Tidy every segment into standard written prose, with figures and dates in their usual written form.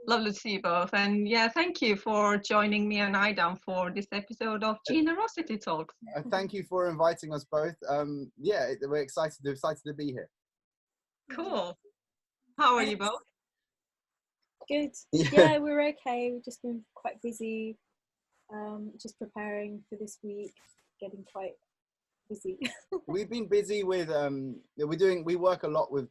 Lovely to see you both. And yeah, thank you for joining me and Aydan for this episode of Generosity Talks. Thank you for inviting us both. Yeah, we're excited to be here. Cool. How are you both? Good. Yeah, we're okay. We've just been quite busy, just preparing for this week, getting quite busy. We've been busy with we work a lot with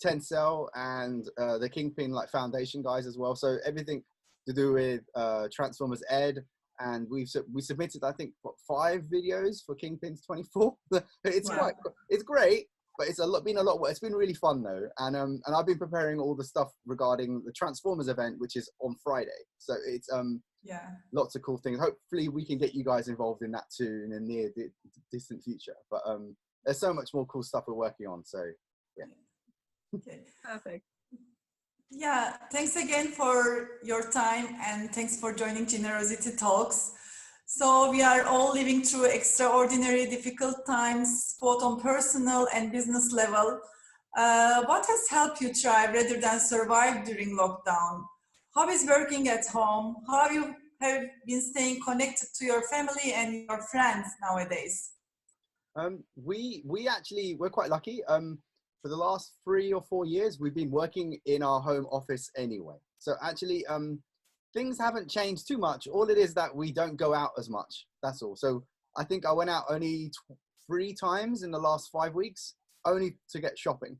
Tencel and the Kingpin like foundation guys as well, so everything to do with Transformers Ed, and we submitted I think 5 videos for Kingpin's 24. It's wow. It's great, but it's been a lot work. It's been really fun though, and I've been preparing all the stuff regarding the Transformers event, which is on Friday, so it's yeah, lots of cool things. Hopefully we can get you guys involved in that too in the near distant future, but there's so much more cool stuff we're working on, so yeah. Okay, perfect. Yeah, thanks again for your time, and thanks for joining Generosity Talks. So we are all living through extraordinary difficult times, both on personal and business level. What has helped you thrive rather than survive during lockdown? How is working at home? How you have been staying connected to your family and your friends nowadays? We're quite lucky. For the last 3 or 4 years, we've been working in our home office anyway. So actually, things haven't changed too much. All it is that we don't go out as much. That's all. So I think I went out only 3 times in the last 5 weeks, only to get shopping.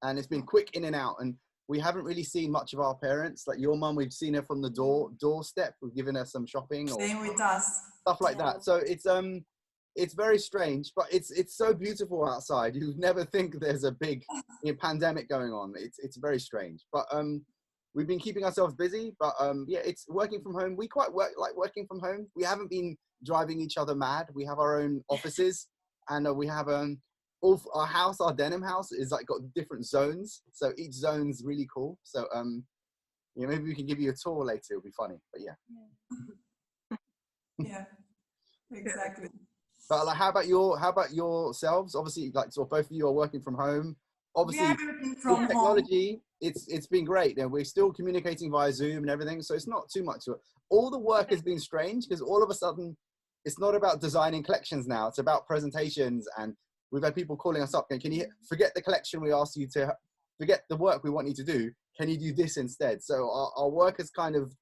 And it's been quick in and out. And we haven't really seen much of our parents. Like your mum, we've seen her from the doorstep. We've given her some shopping. Or same with us. Stuff like that. So it's very strange, but it's so beautiful outside. You never think there's a big pandemic going on. It's very strange. But we've been keeping ourselves busy. But yeah, it's working from home. We quite like working from home. We haven't been driving each other mad. We have our own offices, and we have our house, our denim house, is like got different zones. So each zone's really cool. So yeah, maybe we can give you a tour later. It'll be funny. But yeah. Yeah, exactly. But like, how about yourselves? Obviously, like, so both of you are working from home. Obviously, with technology, it's been great. And we're still communicating via Zoom and everything, so it's not too much. All the work has been strange because all of a sudden, it's not about designing collections now. It's about presentations, and we've had people calling us up. Can you forget the collection we asked you to? Forget the work we want you to do. Can you do this instead? So our work has kind of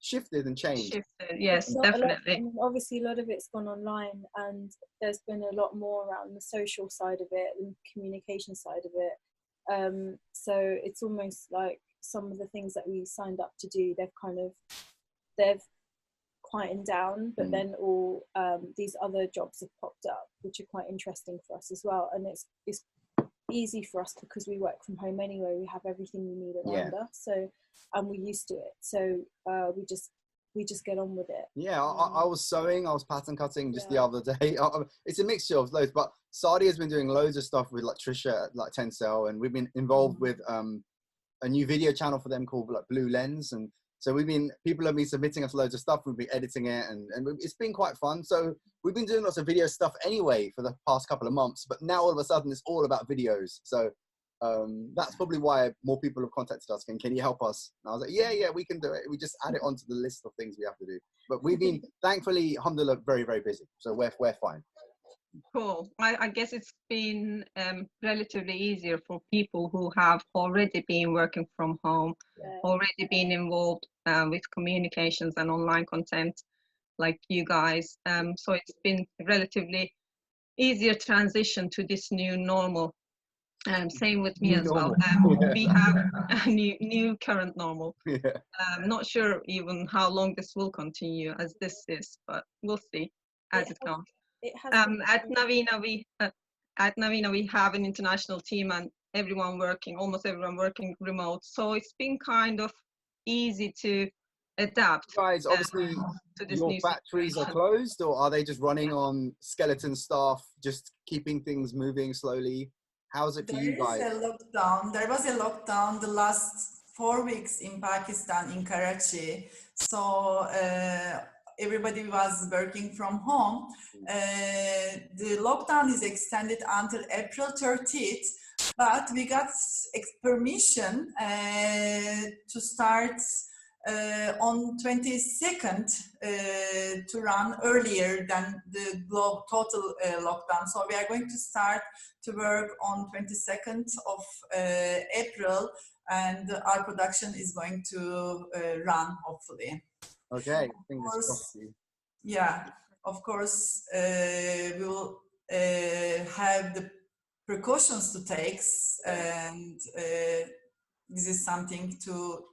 shifted and changed. Yes, definitely. Obviously, a lot of it's gone online, and there's been a lot more around the social side of it and communication side of it. So it's almost like some of the things that we signed up to do, they've quietened down, but then all these other jobs have popped up, which are quite interesting for us as well. And it's easy for us because we work from home anyway. We have everything we need around us, so and we're used to it. So we just get on with it. Yeah, I was sewing, I was pattern cutting just the other day. It's a mixture of loads, but Sadia has been doing loads of stuff with like Trisha at like Tencel, and we've been involved with a new video channel for them called like Blue Lens, and so people have been submitting us loads of stuff. We've been editing it, and it's been quite fun. So we've been doing lots of video stuff anyway for the past couple of months, but now all of a sudden it's all about videos. So that's probably why more people have contacted us. Can you help us? And I was like, yeah, we can do it. We just add it onto the list of things we have to do. But we've been, thankfully, alhamdulillah, very, very busy. So we're fine. Cool. I guess it's been relatively easier for people who have already been working from home, already been involved with communications and online content like you guys. So it's been relatively easier transition to this new normal. Same with me as well. We have a new current normal. Not sure even how long this will continue as this is, but we'll see as it comes. At Naveena, we have an international team, and almost everyone working remote. So it's been kind of easy to adapt. Guys, obviously, to this your new factories situation. are closed, or are they just running on skeleton staff, just keeping things moving slowly? How's it for you guys? There was a lockdown the last 4 weeks in Pakistan, in Karachi. So everybody was working from home. The lockdown is extended until April 30th. but we got permission to start on 22nd to run earlier than the total lockdown. So we are going to start to work on 22nd of April, and our production is going to run hopefully. Okay, Of fingers course, crossed. yeah, of course, we will have the precautions to take, and this is something to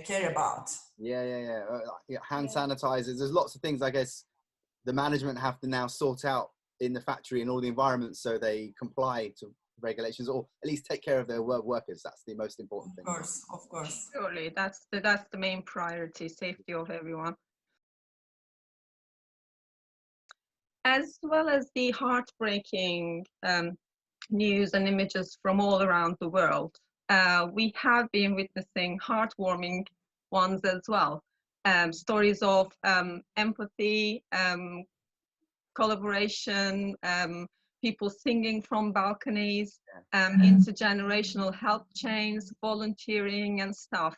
care about. Yeah. Hand sanitizers. There's lots of things, I guess, the management have to now sort out in the factory and all the environments so they comply to regulations, or at least take care of their workers. That's the most important thing. Of course. Surely, that's the main priority, safety of everyone. As well as the heartbreaking news and images from all around the world, we have been witnessing heartwarming ones as well. Stories of empathy, collaboration, people singing from balconies, intergenerational help chains, volunteering and stuff.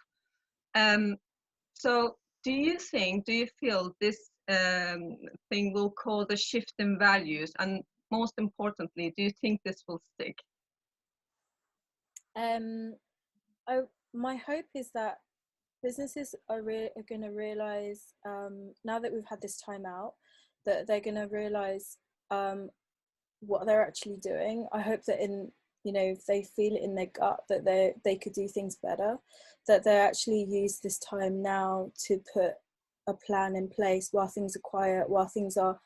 So do you feel this thing will cause a shift in values? And most importantly, do you think this will stick? My hope is that businesses are going to realize, now that we've had this time out, that they're going to realize what they're actually doing. I hope that if they feel it in their gut that they could do things better, that they actually use this time now to put a plan in place while things are quiet, while things are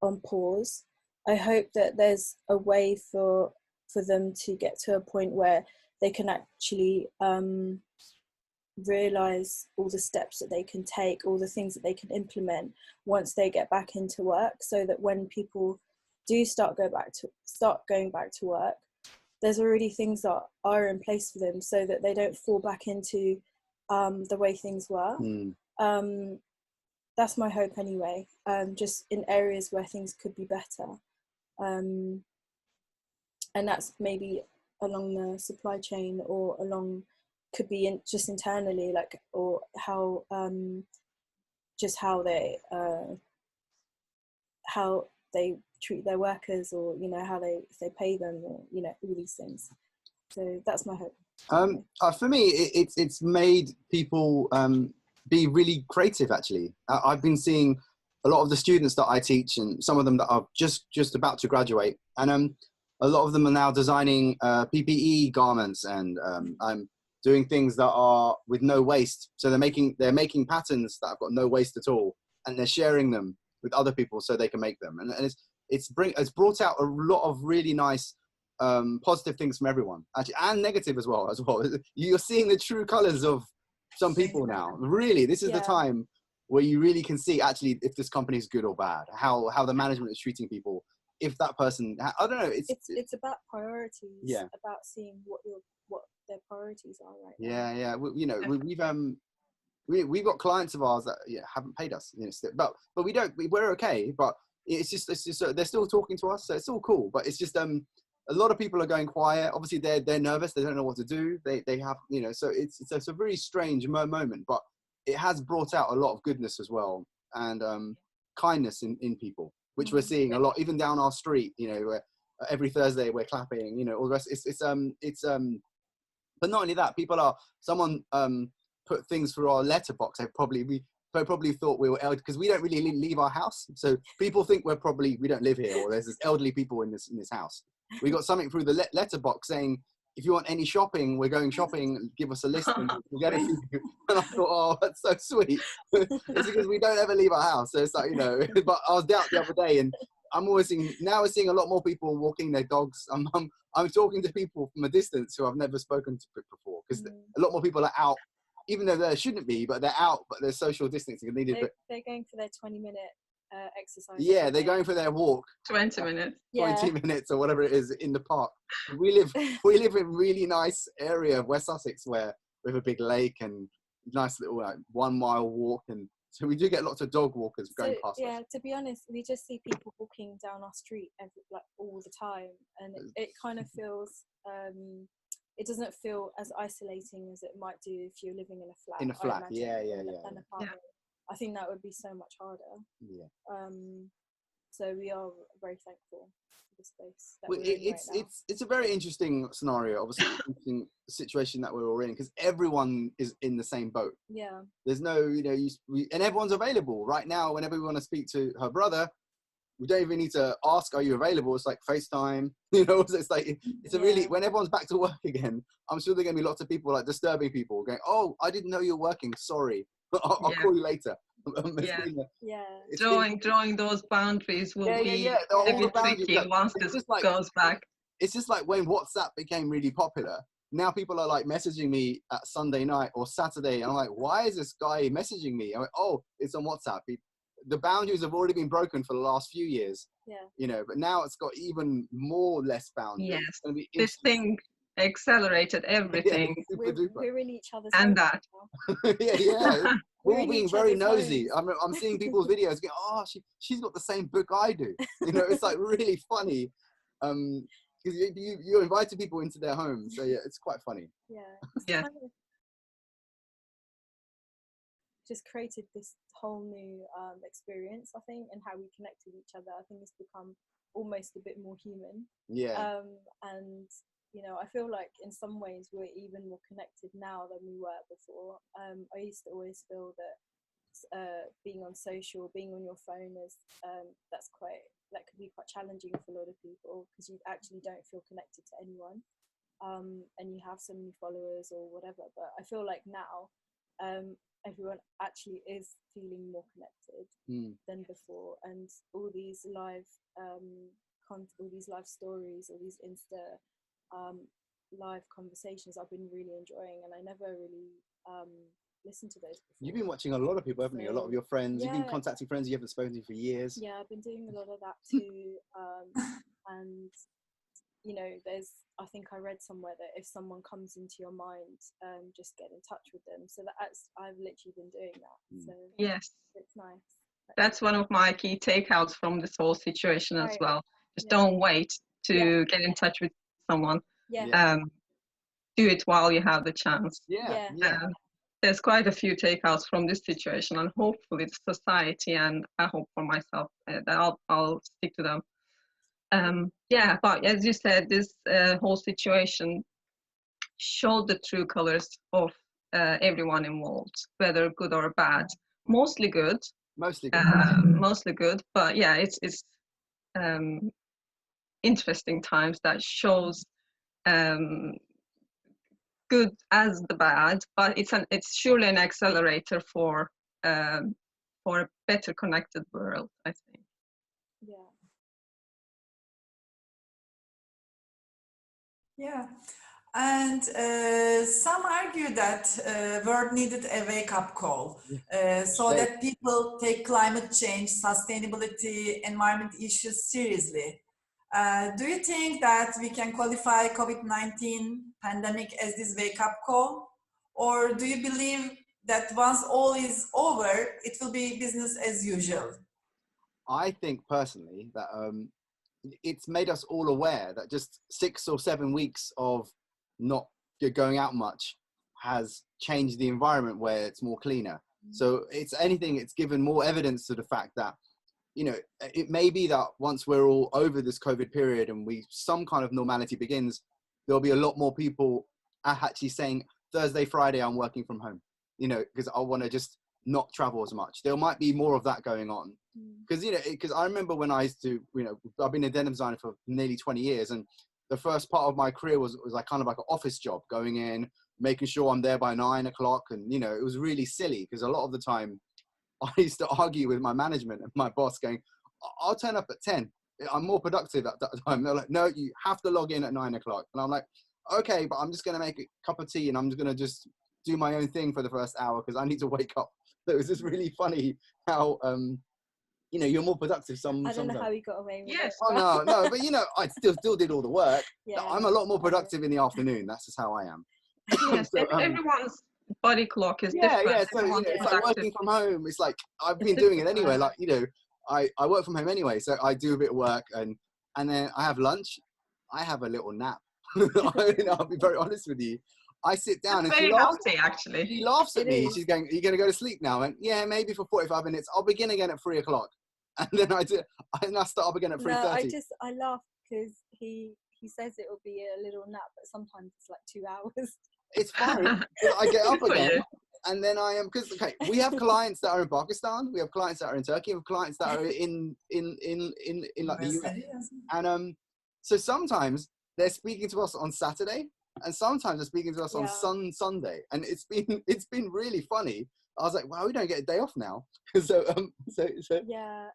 on pause. I hope that there's a way for them to get to a point where they can actually realize all the steps that they can take, all the things that they can implement once they get back into work, so that when people do start going back to work, there's already things that are in place for them, so that they don't fall back into the way things were. That's my hope anyway, just in areas where things could be better, and that's maybe along the supply chain, or could be just internally, like, or how they treat their workers, or if they pay them, or all these things. So that's my hope. For me, it's made people be really creative. Actually, I've been seeing a lot of the students that I teach, and some of them that are just about to graduate, and a lot of them are now designing PPE garments, and I'm doing things that are with no waste. So they're making patterns that have got no waste at all, and they're sharing them with other people so they can make them. And it's brought out a lot of really nice positive things from everyone, actually, and negative as well. You're seeing the true colors of some people now. Really, this is the time where you really can see actually if this company is good or bad, how the management is treating people. If that person, I don't know, it's about priorities. Yeah. About seeing what their priorities are right now. Yeah. We've got clients of ours that haven't paid us, but we're okay. But it's just they're still talking to us, so it's all cool. But it's just a lot of people are going quiet. Obviously they're nervous. They don't know what to do. They have so it's a very strange moment. But it has brought out a lot of goodness as well, and kindness in people, which we're seeing a lot, even down our street. Where every Thursday we're clapping. All the rest. But not only that, someone put things through our letterbox. They probably thought we were elderly, because we don't really leave our house. So people think we don't live here, or there's this elderly people in this house. We got something through the letterbox saying, if you want any shopping, we're going shopping, give us a list and we'll get it for you. And I thought, oh, that's so sweet. It's because we don't ever leave our house. So it's like, but I was out the other day, and we're seeing a lot more people walking their dogs. I'm talking to people from a distance who I've never spoken to before, because a lot more people are out, even though there shouldn't be, but they're out, but they're social distancing. They're going for their 20-minute exercise. Yeah, they're going for their walk. 20 minutes. 20 minutes or whatever it is in the park. We live in a really nice area of West Sussex, where we have a big lake and nice little 1 mile walk, and So we do get lots of dog walkers going past yeah, us. to be honest, we just see people walking down our street like all the time, and it kind of feels it doesn't feel as isolating as it might do if you're living in a flat. In a flat, I imagine, yeah. An apartment. I think that would be so much harder. Yeah. So we are very thankful for the space that Well, we're in right now. it's a very interesting scenario, obviously, interesting situation that we're all in, because everyone is in the same boat. Yeah. There's no, you know, and everyone's available right now. Whenever we want to speak to her brother, we don't even need to ask, are you available? It's like FaceTime, you know. It's like, it's a really, when everyone's back to work again, I'm sure there are going to be lots of people, like disturbing people, going, oh, I didn't know you're working, sorry, I'll call you later. Drawing those boundaries will be a bit tricky once this goes back. It's just like when WhatsApp became really popular. Now people are like messaging me at Sunday night or Saturday, and I'm like, why is this guy messaging me? I'm like, oh, it's on WhatsApp. The boundaries have already been broken for the last few years. You know, but now it's got even more less boundaries. Yes, this thing accelerated everything. We're in each other's and that. We're all being very nosy. I'm seeing people's videos going, oh, she's got the same book I do. You know, it's like really funny. Because you're inviting people into their homes, so yeah, it's quite funny. Kind of just created this whole new experience, I think, and how we connect with each other. I think it's become almost a bit more human. And you know, I feel like in some ways we're even more connected now than we were before. I used to always feel that being on social, being on your phone is that could be quite challenging for a lot of people, because you actually don't feel connected to anyone, and you have so many followers or whatever. But I feel like now everyone actually is feeling more connected than before, and all these live all these live stories, all these Insta live conversations I've been really enjoying, and I never really listened to those before. You've been watching a lot of people, haven't you? A lot of your friends. You've been contacting friends you haven't spoken to for years. Yeah, I've been doing a lot of that too. And you know, I think I read somewhere that if someone comes into your mind, just get in touch with them. So I've literally been doing that. So yes, it's nice. That's one of my key takeouts from this whole situation as well. Just don't wait to get in touch with someone. Do it while you have the chance. There's quite a few takeouts from this situation, and hopefully the society, and I hope for myself that I'll stick to them. But as you said, this whole situation showed the true colors of everyone involved, whether good or bad. Mostly good. Mostly good. But yeah, it's interesting times that shows good as the bad, but it's surely an accelerator for a better connected world, I think. And some argue that world needed a wake-up call that people take climate change, sustainability, environment issues seriously. Do you think that we can qualify COVID-19 pandemic as this wake-up call? Or do you believe that once all is over, it will be business as usual? I think personally that it's made us all aware that just 6 or 7 weeks of not going out much has changed the environment where it's more cleaner. So it's given more evidence to the fact that, you know, it may be that once we're all over this COVID period and some kind of normality begins, there'll be a lot more people actually saying, Thursday, Friday, I'm working from home, you know, because I want to just not travel as much. There might be more of that going on. Because, you know, because I remember when I used to, you know, I've been a denim designer for nearly 20 years. And the first part of my career was like kind of like an office job, going in, making sure I'm there by 9 o'clock. And, you know, it was really silly because a lot of the time I used to argue with my management and my boss going, I'll turn up at 10. I'm more productive at that time. They're like, no, you have to log in at 9 o'clock. And I'm like, okay, but I'm just going to make a cup of tea and I'm just going to just do my own thing for the first hour because I need to wake up. So it was just really funny how, you know, you're more productive sometimes. I don't know how you got away with it. Oh, no, but you know, I still did all the work. I'm a lot more productive in the afternoon. That's just how I am. Yes, body clock is Yeah, different. yeah. So you know, it's like working from home. It's like I've been doing it anyway. Like, you know, I work from home anyway, so I do a bit of work and then I have lunch. I have a little nap. I'll be very honest with you. I sit down and very healthy, actually. she laughs at It me. is. She's going, "Are you going to go to sleep now?" And yeah, maybe for 45 minutes. I'll begin again at 3 o'clock, and then I start up again at 3:30. No, I laugh because he says it will be a little nap, but sometimes it's like 2 hours. It's fine. I get up Good for again. you. And then I am, because okay, we have clients that are in Pakistan, we have clients that are in Turkey, we have clients that are in like the US. And so sometimes they're speaking to us on Saturday, and sometimes they're speaking to us on Sunday, and it's been really funny. I was like, wow, we don't get a day off now. so Yeah,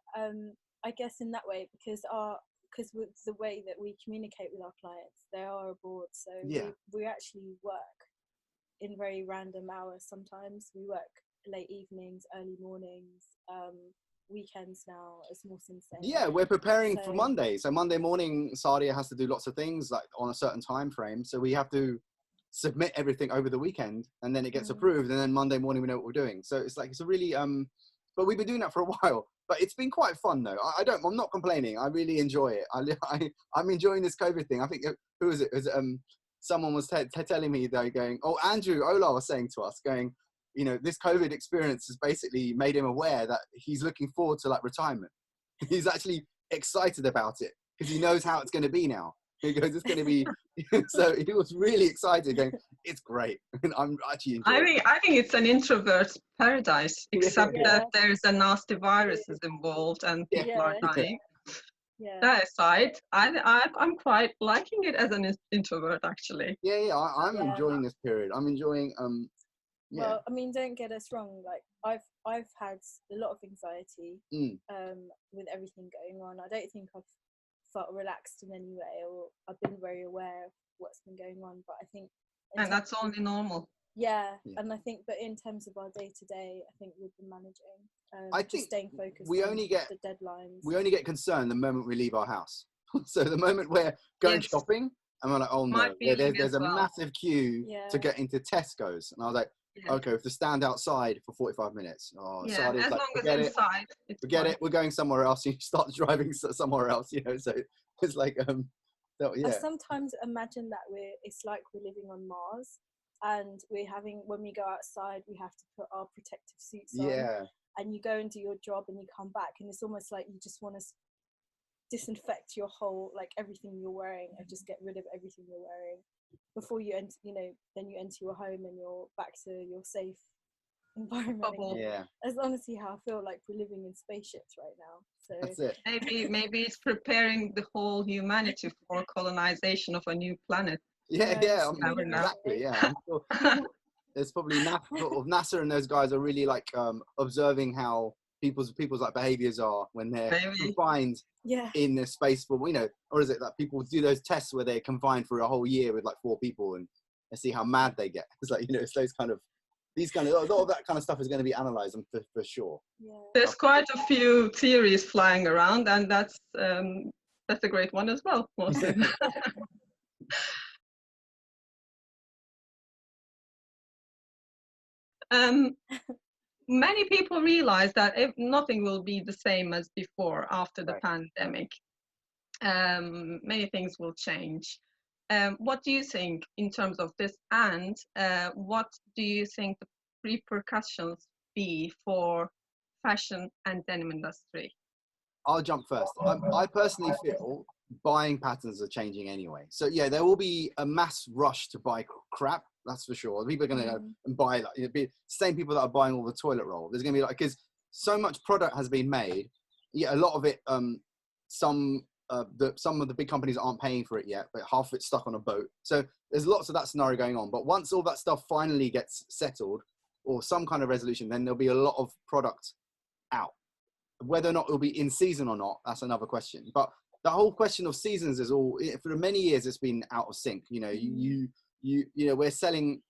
I guess in that way, because with the way that we communicate with our clients, they are abroad, so we actually work in very random hours. Sometimes we work late evenings, early mornings, weekends now, as Mohsin said. Yeah, we're preparing for Monday. So Monday morning, Sadia has to do lots of things like on a certain time frame. So we have to submit everything over the weekend, and then it gets approved, and then Monday morning we know what we're doing. So it's like, it's a really but we've been doing that for a while. But it's been quite fun though. I'm not complaining. I really enjoy it. I'm enjoying this COVID thing. I think, who was it? Someone was telling me, they're going, oh, Andrew Ola was saying to us, going, you know, this COVID experience has basically made him aware that he's looking forward to like retirement. He's actually excited about it because he knows how it's going to be now. He goes, it's going to be, so he was really excited, going, it's great. And I'm actually enjoying it. I think it's an introvert's paradise, except that there's a nasty viruses involved and people are dying. Yeah. That aside, I'm quite liking it as an introvert, actually. Yeah, I'm enjoying this period. I'm enjoying Well, I mean, don't get us wrong. Like I've had a lot of anxiety with everything going on. I don't think I've felt relaxed in any way, or I've been very aware of what's been going on. But I think, and that's only normal. Yeah, and I think, but in terms of our day to day, I think we've been managing. I think staying focused. We only get the deadlines. We only get concerned the moment we leave our house. So the moment we're going shopping, and we're like, oh no, there's a massive queue to get into Tesco's, and I was like, okay, we have to stand outside for 45 minutes. Oh, as like, long as inside, forget it. We're going somewhere else. You start driving somewhere else, you know. So it's like, I sometimes imagine that it's like we're living on Mars, and when we go outside, we have to put our protective suits on. Yeah. And you go and do your job, and you come back, and it's almost like you just want to disinfect your whole, like everything you're wearing, and just get rid of everything you're wearing before you enter. You know, then you enter your home and you're back to your safe environment. Yeah. That's honestly how I feel like we're living in spaceships right now. So that's it. Maybe it's preparing the whole humanity for colonization of a new planet. Yeah, exactly. Yeah, I'm sure. There's probably NASA and those guys are really like observing how people's like behaviors are when they're confined in this space for, you know, or is it that people do those tests where they're confined for a whole year with like 4 people and see how mad they get. It's like, you know, it's those kind of, a lot of that kind of stuff is going to be analyzed for sure. Yeah. There's quite a few theories flying around, and that's a great one as well. Many people realize that nothing will be the same as before after the pandemic. Many things will change. What do you think in terms of this, and what do you think the repercussions be for fashion and denim industry? I'll jump first. I personally feel buying patterns are changing anyway. So yeah, there will be a mass rush to buy crap. That's for sure. People are going to go and buy, like, it'll be the same people that are buying all the toilet roll. There's going to be like, because so much product has been made. Yeah, a lot of it, some of the big companies aren't paying for it yet, but half of it's stuck on a boat. So there's lots of that scenario going on. But once all that stuff finally gets settled, or some kind of resolution, then there'll be a lot of product out. Whether or not it'll be in season or not, that's another question. But the whole question of seasons is all, for many years, it's been out of sync. You know, you know, we're selling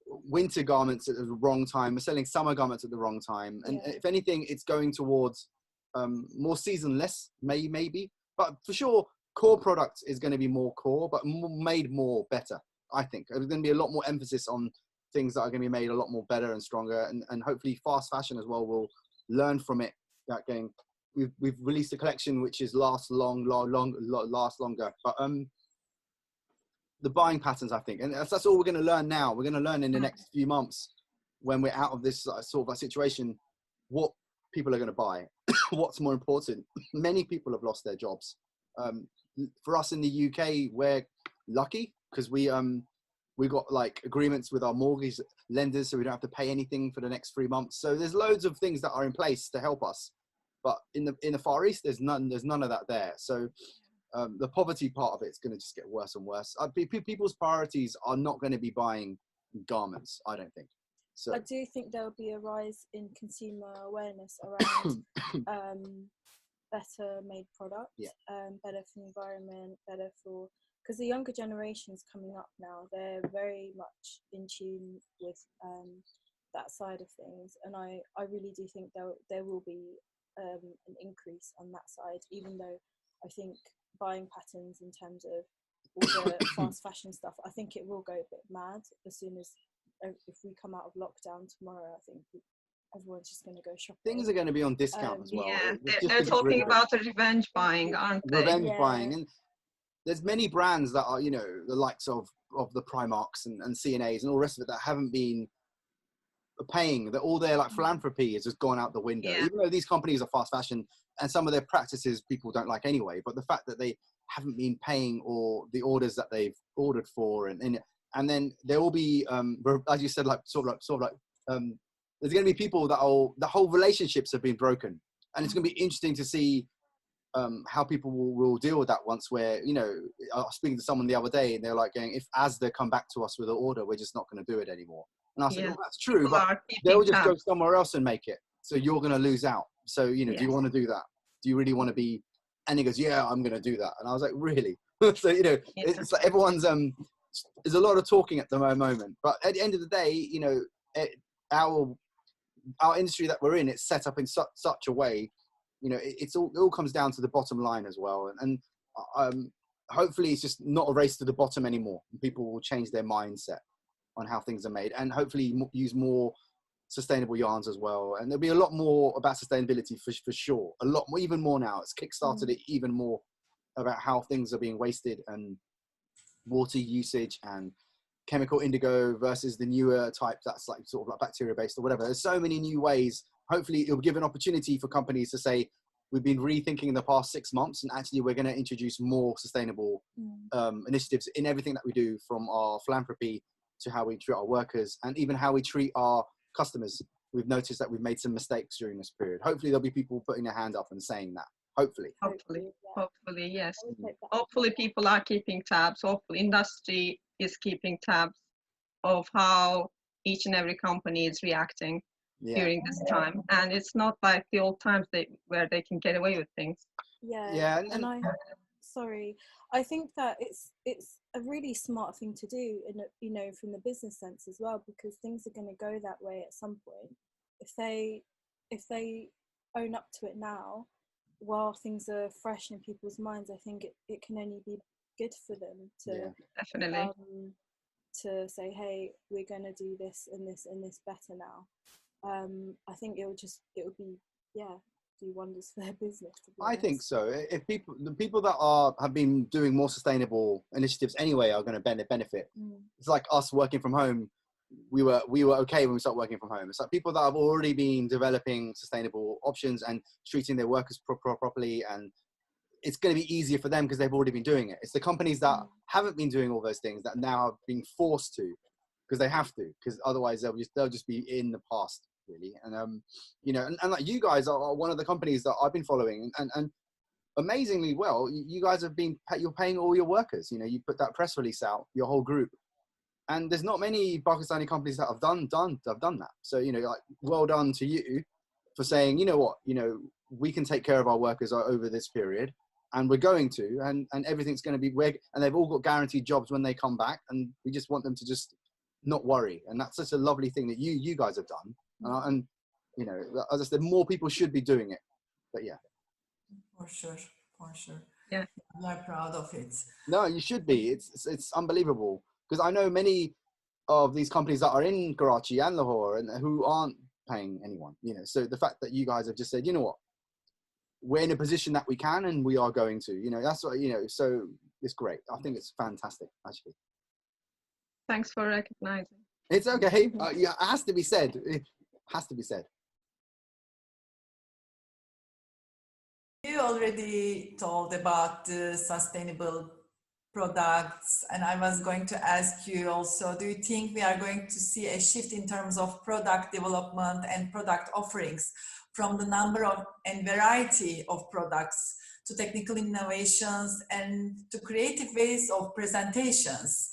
winter garments at the wrong time. We're selling summer garments at the wrong time. And if anything, it's going towards more seasonless, maybe. But for sure, core product is going to be more core, but made more better, I think. There's going to be a lot more emphasis on things that are going to be made a lot more better and stronger, and hopefully fast fashion as well will learn from it. That going, we've released a collection which is last longer, but the buying patterns, I think, and that's all we're going to learn now. We're going to learn in the next few months when we're out of this sort of a situation, what people are going to buy, what's more important. Many people have lost their jobs. For us in the UK, we're lucky because we got like agreements with our mortgage lenders, so we don't have to pay anything for the next 3 months. So there's loads of things that are in place to help us. But in the Far East, there's none of that there. So the poverty part of it's going to just get worse and worse. People's priorities are not going to be buying garments, I don't think. So I do think there'll be a rise in consumer awareness around better made products, better for the environment, better for, because the younger generations coming up now, they're very much in tune with that side of things, and I really do think there will be an increase on that side, even though I think buying patterns in terms of all the fast fashion stuff, I think it will go a bit mad as soon as, if we come out of lockdown tomorrow, I think everyone's just going to go shopping. Things are going to be on discount as well. Yeah, they're talking about the revenge buying, aren't they? Revenge buying, and there's many brands that are, you know, the likes of the Primarks and CNAs and all the rest of it that haven't been paying, that all their like philanthropy has just gone out the window. Even though these companies are fast fashion and some of their practices people don't like anyway, but the fact that they haven't been paying or the orders that they've ordered for, and then there will be as you said, like sort of like there's going to be people that the whole relationships have been broken, and it's going to be interesting to see how people will deal with that once we're, you know, I was speaking to someone the other day and they're like going, if as they come back to us with an order, we're just not going to do it anymore. And I said, well, that's true, people, but they'll just go somewhere else and make it. So you're going to lose out. So, you know, do you want to do that? Do you really want to be? And he goes, yeah, I'm going to do that. And I was like, really? So, you know, it's like everyone's, there's a lot of talking at the moment, but at the end of the day, you know, our industry that we're in, it's set up in such a way, you know, it all comes down to the bottom line as well. And hopefully it's just not a race to the bottom anymore. People will change their mindset on how things are made, and hopefully use more sustainable yarns as well. And there'll be a lot more about sustainability for sure. A lot more, even more now. It's kickstarted it even more about how things are being wasted and water usage and chemical indigo versus the newer type that's like sort of like bacteria based or whatever. There's so many new ways. Hopefully it'll give an opportunity for companies to say, we've been rethinking in the past 6 months, and actually we're going to introduce more sustainable initiatives in everything that we do, from our philanthropy to how we treat our workers and even how we treat our customers. We've noticed that we've made some mistakes during this period. Hopefully there'll be people putting their hand up and saying that. Hopefully, yes. Hopefully people are keeping tabs. Hopefully industry is keeping tabs of how each and every company is reacting during this time. And it's not like the old times where they can get away with things. I think that it's a really smart thing to do, in you know, from the business sense as well, because things are going to go that way at some point. If they own up to it now, while things are fresh in people's minds, I think it can only be good for them to definitely to say, hey, we're going to do this and this and this better now. I think it would be do wonders for their business, to be honest. I think so. If the people that have been doing more sustainable initiatives anyway are going to benefit. It's like us working from home. We were okay when we started working from home. It's like people that have already been developing sustainable options and treating their workers properly, and it's going to be easier for them because they've already been doing it. It's the companies that haven't been doing all those things that now are being forced to, because they have to, because otherwise they'll just be in the past, really. And you know, and like you guys are one of the companies that I've been following, and amazingly well, you guys you're paying all your workers. You know, you put that press release out, your whole group. And there's not many Pakistani companies that have done that. So, you know, like, well done to you for saying, you know what, you know, we can take care of our workers over this period, and we're going to, and everything's going to be, and they've all got guaranteed jobs when they come back, and we just want them to just not worry. And that's such a lovely thing that you guys have done. And you know, as I said, more people should be doing it. But yeah. For sure. Yeah. I'm proud of it. No, you should be. It's unbelievable. Because I know many of these companies that are in Karachi and Lahore and who aren't paying anyone, you know. So the fact that you guys have just said, you know what, we're in a position that we can and we are going to, you know, that's what, you know, so it's great. I think it's fantastic, actually. Thanks for recognizing. It's okay. Yeah, it has to be said. It has to be said. You already told about the sustainable products, and I was going to ask you also, do you think we are going to see a shift in terms of product development and product offerings from the number of and variety of products to technical innovations and to creative ways of presentations?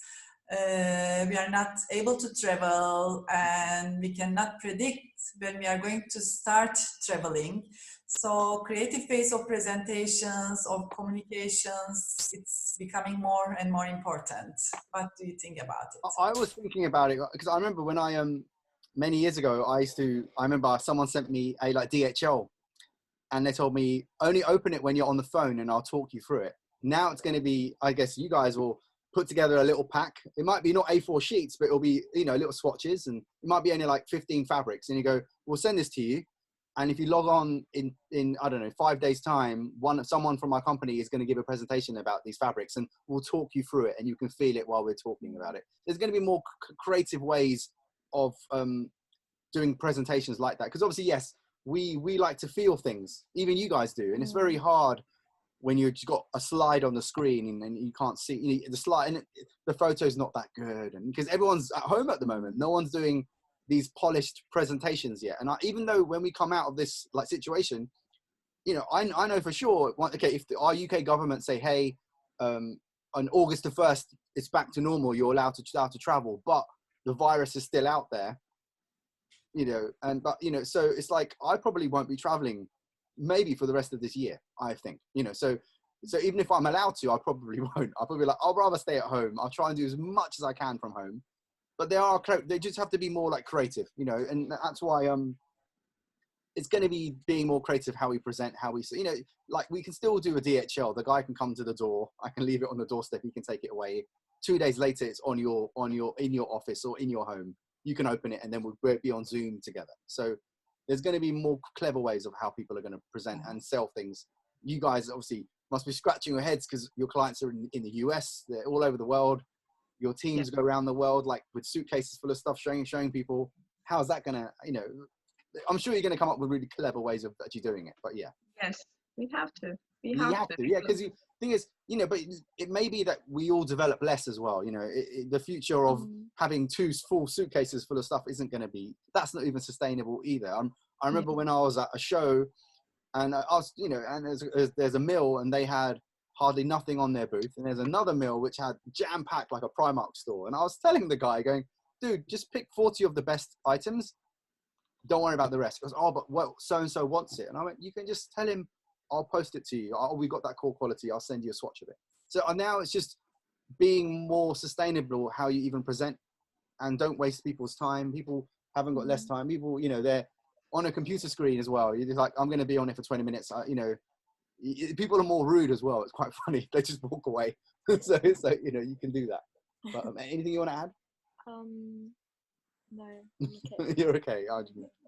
We are not able to travel and we cannot predict when we are going to start traveling. So creative ways of presentations, of communications, it's becoming more and more important. What do you think about it? I was thinking about it because I remember when I, many years ago, I remember someone sent me a like DHL and they told me only open it when you're on the phone and I'll talk you through it. Now it's going to be, I guess you guys will put together a little pack. It might be not A4 sheets, but it'll be, you know, little swatches, and it might be only like 15 fabrics. And you go, we'll send this to you. And if you log on in I don't know, 5 days time, someone from our company is going to give a presentation about these fabrics and we'll talk you through it and you can feel it while we're talking about it. There's going to be more creative ways of doing presentations like that. Because obviously, yes, we like to feel things. Even you guys do. And it's very hard when you've got a slide on the screen and you can't see, you know, the slide and the photo's not that good. And because everyone's at home at the moment, no one's doing these polished presentations yet. And even though when we come out of this like situation, you know, I know for sure, okay, if our UK government say, hey, on August the 1st, it's back to normal, you're allowed to travel, but the virus is still out there, you know, but, you know, so it's like, I probably won't be traveling maybe for the rest of this year, I think, you know, so even if I'm allowed to, I probably won't. I'll probably like, I'll rather stay at home. I'll try and do as much as I can from home. But they just have to be more like creative, you know, and that's why it's going to be being more creative how we present, how we, you know, like we can still do a DHL. The guy can come to the door. I can leave it on the doorstep. He can take it away. 2 days later, it's in your office or in your home. You can open it and then we'll be on Zoom together. So there's going to be more clever ways of how people are going to present and sell things. You guys obviously must be scratching your heads because your clients are in the US. They're all over the world. Your teams go around the world, like with suitcases full of stuff, showing people. How's that gonna, you know? I'm sure you're gonna come up with really clever ways of actually doing it. But yeah. Yes, we have to. We have to. Yeah, because the thing is, you know, but it may be that we all develop less as well. You know, the future of having 2 full suitcases full of stuff isn't going to be. That's not even sustainable either. I remember when I was at a show, and I was, you know, and there's a mill, and they had hardly nothing on their booth, and there's another mill which had jam-packed like a Primark store, and I was telling the guy, going, dude, just pick 40 of the best items, don't worry about the rest. He goes, oh, but well, so-and-so wants it. And I went, you can just tell him, I'll post it to you. Oh, we got that core quality, I'll send you a swatch of it. So now it's just being more sustainable how you even present, and don't waste people's time. People haven't got less time. People, you know, they're on a computer screen as well. You're just like, I'm going to be on it for 20 minutes. You know, people are more rude as well. It's quite funny. They just walk away. so you know, you can do that. But anything you want to add? No, I'm okay. You're okay.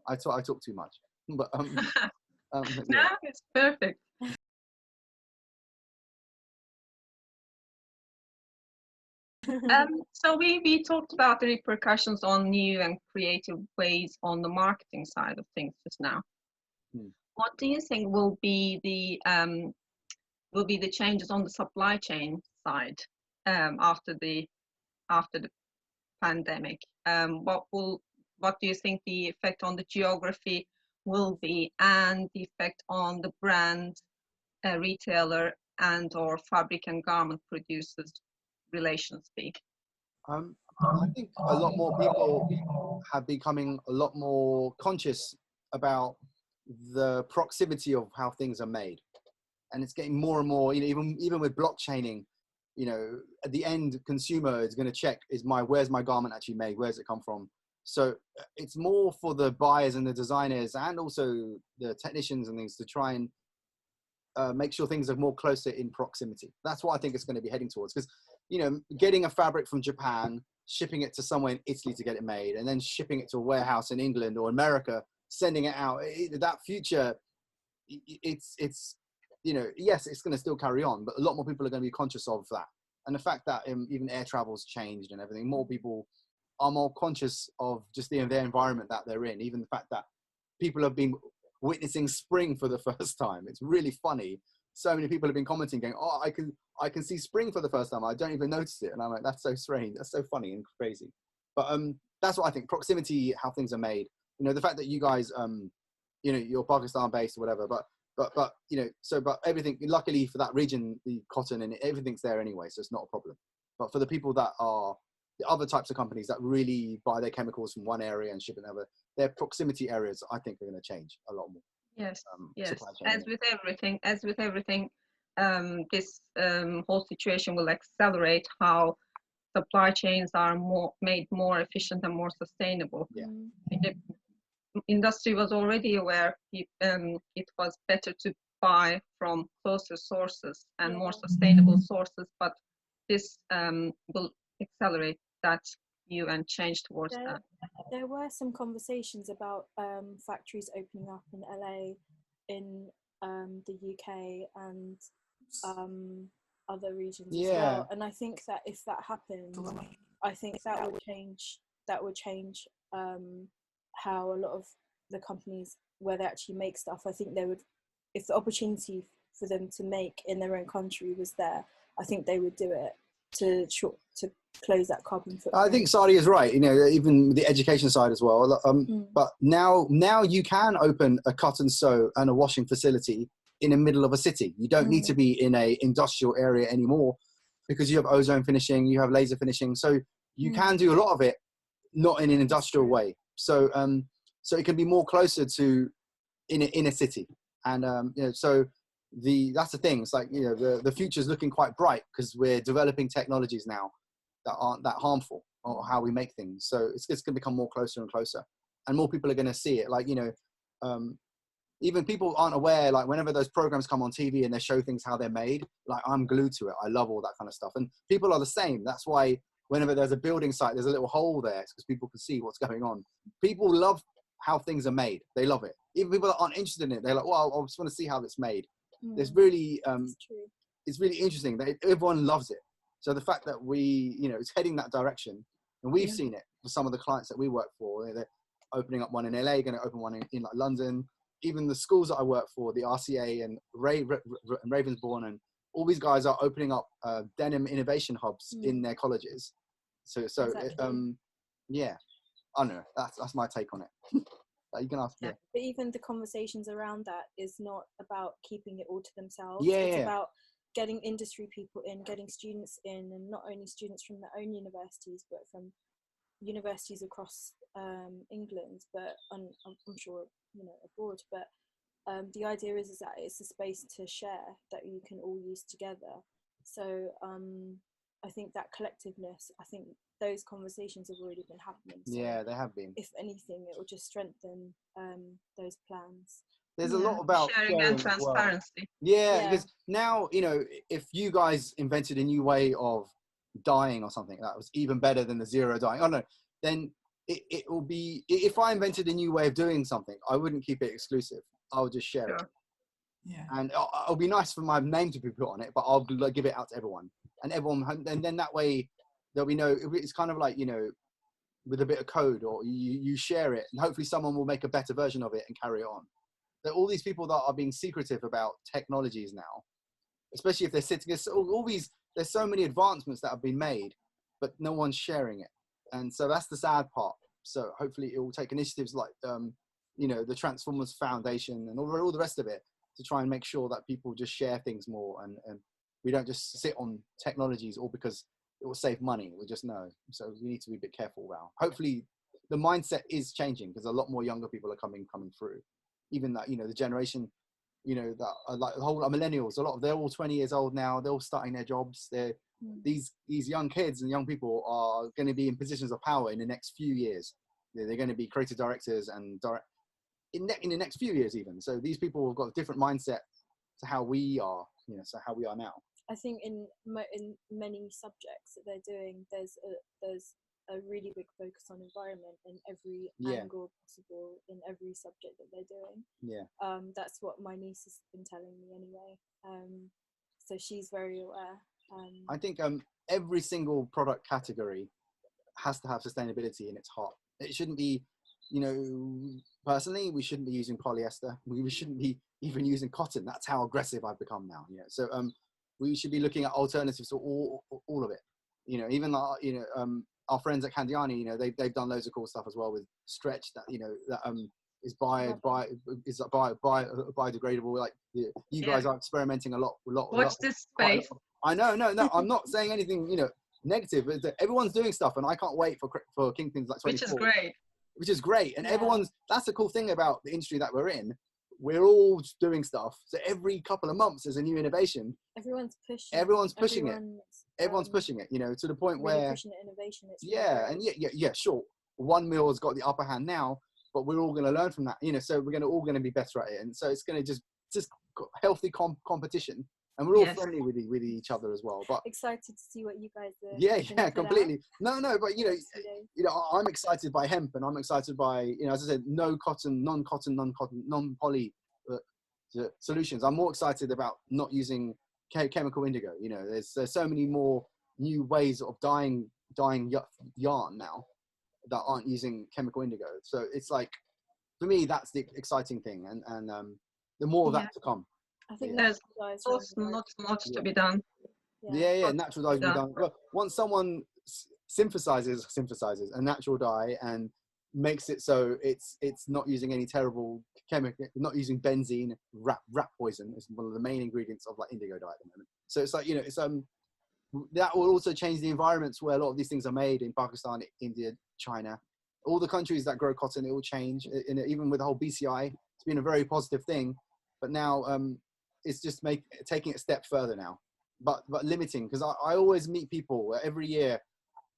I talk too much. But no, yeah. it's perfect. So we talked about the repercussions on new and creative ways on the marketing side of things just now. What do you think will be the changes on the supply chain side after the pandemic? What do you think the effect on the geography will be, and the effect on the brand, retailer, and or fabric and garment producers relations be? I think a lot more people have becoming a lot more conscious about the proximity of how things are made, and it's getting more and more, you know, even with blockchaining, you know, at the end consumer is going to check, where's my garment actually made, where's it come from? So it's more for the buyers and the designers and also the technicians and things to try and make sure things are more closer in proximity. That's what I think it's going to be heading towards, because, you know, getting a fabric from Japan shipping it to somewhere in Italy to get it made, and then shipping it to a warehouse in England or America, sending it out. That future, it's you know, yes, it's going to still carry on, but a lot more people are going to be conscious of that. And the fact that even air travel's changed and everything, more people are more conscious of just their environment that they're in. Even the fact that people have been witnessing spring for the first time. It's really funny. So many people have been commenting going, oh, I can see spring for the first time. I don't even notice it. And I'm like, that's so strange. That's so funny and crazy. But that's what I think. Proximity, how things are made. You know, the fact that you guys, you know, you're Pakistan based or whatever, but you know, but everything, luckily for that region, the cotton and everything's there anyway, so it's not a problem. But for the people that are the other types of companies that really buy their chemicals from one area and ship it over, their proximity areas, I think, are going to change a lot more. Yes, yes. As with everything, this whole situation will accelerate how supply chains are made more efficient and more sustainable. Yeah. The industry was already aware it was better to buy from closer sources and more sustainable sources, but this will accelerate that view and change towards that. There were some conversations about factories opening up in LA, in the UK, and other regions as well. And I think that if that happened, I think that would change. That would change how a lot of the companies where they actually make stuff. I think they would, if the opportunity for them to make in their own country was there, I think they would do it to close that carbon footprint. I think Sadia is right. You know, even the education side as well. But now you can open a cut and sew and a washing facility in the middle of a city. You don't need to be in a industrial area anymore, because you have ozone finishing, you have laser finishing, so you can do a lot of it not in an industrial way. So so it can be more closer to in a city, and you know, so that's the thing. It's like, you know, the future is looking quite bright because we're developing technologies now that aren't that harmful, or how we make things. So it's going to become more closer and closer, and more people are going to see it. Like, you know, even people aren't aware, like whenever those programs come on TV and they show things how they're made, like I'm glued to it. I love all that kind of stuff. And people are the same. That's why whenever there's a building site, there's a little hole there, because people can see what's going on. People love how things are made. They love it. Even people that aren't interested in it, they're like, well, I just want to see how it's made. There's really, it's really interesting that everyone loves it. So the fact that we, you know, it's heading that direction, and we've seen it for some of the clients that we work for. They're opening up one in LA, going to open one in like London. Even the schools that I work for, the RCA and Ravensbourne, and all these guys are opening up denim innovation hubs in their colleges. So exactly. Yeah, I don't know. That's my take on it. You can ask. Yeah. But even the conversations around that is not about keeping it all to themselves. Yeah, it's about getting industry people in, getting students in, and not only students from their own universities, but from universities across England, but I'm sure, you know, abroad. But the idea is that it's a space to share that you can all use together. So I think that collectiveness, I think those conversations have already been happening. So yeah, they have been. If anything, it will just strengthen those plans. There's a lot about sharing and transparency. Well. Yeah, because now, you know, if you guys invented a new way of dyeing or something that was even better than the zero dyeing, I don't know, then it will be, if I invented a new way of doing something, I wouldn't keep it exclusive. I would just share it. Yeah. And it'll be nice for my name to be put on it, but I'll give it out to everyone. And then that way there'll be no, it's kind of like, you know, with a bit of code, or you share it, and hopefully someone will make a better version of it and carry it on. There are all these people that are being secretive about technologies now, especially if they're sitting, there's so many advancements that have been made, but no one's sharing it. And so that's the sad part. So hopefully it will take initiatives like, you know, the Transformers Foundation and all the rest of it, to try and make sure that people just share things more, and we don't just sit on technologies all because it will save money. We just know. So we need to be a bit careful about. Hopefully the mindset is changing, because a lot more younger people are coming through. Even that, you know, the generation, you know, that are like the whole millennials, they're all 20 years old now. They're all starting their jobs. These young kids and young people are going to be in positions of power in the next few years. They're going to be creative directors and in the next few years even. So these people have got a different mindset to how we are, you know, so how we are now. I think in many subjects that they're doing, there's a really big focus on environment in every angle possible in every subject that they're doing. That's what my niece has been telling me anyway. So she's very aware. I think every single product category has to have sustainability in its heart. It shouldn't be, you know, personally, we shouldn't be using polyester. We shouldn't be even using cotton. That's how aggressive I've become now. Yeah. So we should be looking at alternatives to all of it. You know, even our friends at Candiani, you know, they've done loads of cool stuff as well with stretch that, you know, that is biodegradable. Like you guys are experimenting a lot. Watch this space. I know, no, I'm not saying anything, you know, negative. Everyone's doing stuff, and I can't wait for Kingpins like 24. Which is great. And that's the cool thing about the industry that we're in. We're all doing stuff. So every couple of months there's a new innovation. Everyone's pushing it, you know, to the point really where pushing the innovation. It's sure. One mill has got the upper hand now, but we're all going to learn from that, you know, so we're all going to be better at it. And so it's going to just healthy competition. And we're all friendly with each other as well. But excited to see what you guys are. Yeah, completely. No, but you know, I'm excited by hemp, and I'm excited by, you know, as I said, no cotton, non-poly solutions. I'm more excited about not using chemical indigo. You know, there's so many more new ways of dyeing yarn now that aren't using chemical indigo. So it's like, for me, that's the exciting thing, and the more of that to come. I think there's also not much to be done. Natural dye to be done. Well, once someone synthesizes a natural dye and makes it so it's not using any terrible chemical, not using benzene, rat poison is one of the main ingredients of like indigo dye at the moment. So it's like, you know, it's that will also change the environments where a lot of these things are made in Pakistan, India, China, all the countries that grow cotton. It will change. Even with the whole BCI, it's been a very positive thing, but now it's just taking it a step further now, but limiting, because I always meet people every year.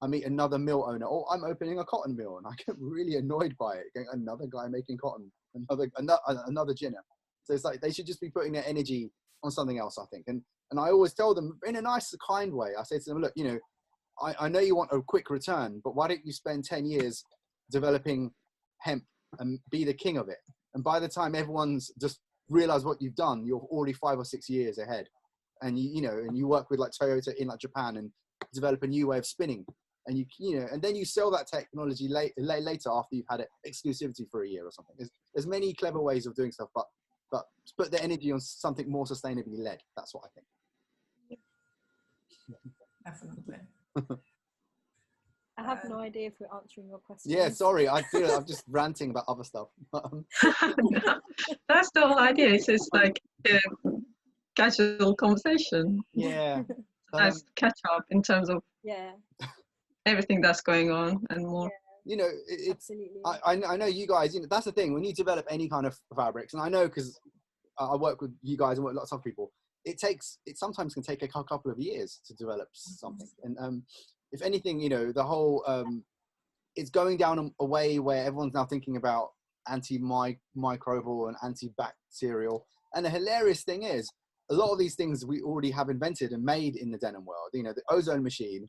I meet another mill owner, or I'm opening a cotton mill, and I get really annoyed by it. Going, another guy making cotton, another ginner. So it's like they should just be putting their energy on something else, I think. And I always tell them in a nice, kind way. I say to them, look, you know, I know you want a quick return, but why don't you spend 10 years developing hemp and be the king of it? And by the time everyone's just realize what you've done, you're already 5 or 6 years ahead. And you work with like Toyota in like Japan and develop a new way of spinning, and you know, and then you sell that technology later after you've had it exclusivity for a year or something. There's many clever ways of doing stuff, but put the energy on something more sustainably led. That's what I think. Definitely. I have no idea if we're answering your question. Yeah, sorry, I feel I'm just ranting about other stuff. No, that's the whole idea. It's just like a casual conversation. Yeah. Nice catch up in terms of everything that's going on and more. You know, I know you guys, you know, that's the thing, when you develop any kind of fabrics, and I know because I work with you guys and work with lots of people, it sometimes can take a couple of years to develop something. And if anything, you know, the whole, it's going down a way where everyone's now thinking about antimicrobial and antibacterial. And the hilarious thing is, a lot of these things we already have invented and made in the denim world. You know, the ozone machine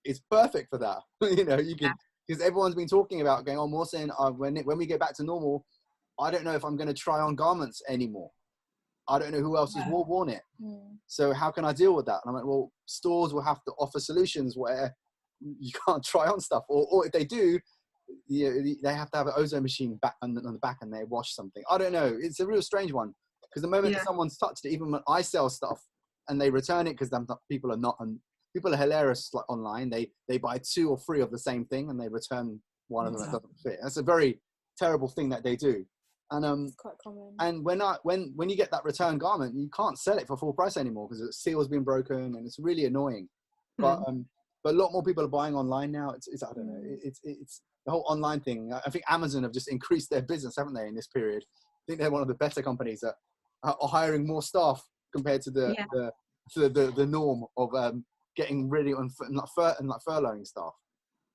is perfect for that. You know, you can, because everyone's been talking about going, oh, Mohsin, when we get back to normal, I don't know if I'm going to try on garments anymore. I don't know who else has worn it. So how can I deal with that? And I'm like, well, stores will have to offer solutions where you can't try on stuff, or if they do, you know, they have to have an ozone machine back on the back and they wash something. I don't know. It's a real strange one, because the moment that someone's touched it, even when I sell stuff and they return it, because people are hilarious, like online, they buy 2 or 3 of the same thing and they return one of them that doesn't fit. That's a very terrible thing that they do. And it's quite common. And when you get that return garment, you can't sell it for full price anymore because the seal's been broken, and it's really annoying. But a lot more people are buying online now. It's I don't know. It's the whole online thing. I think Amazon have just increased their business, haven't they, in this period? I think they're one of the better companies that are hiring more staff compared to the norm of getting really on furloughing staff.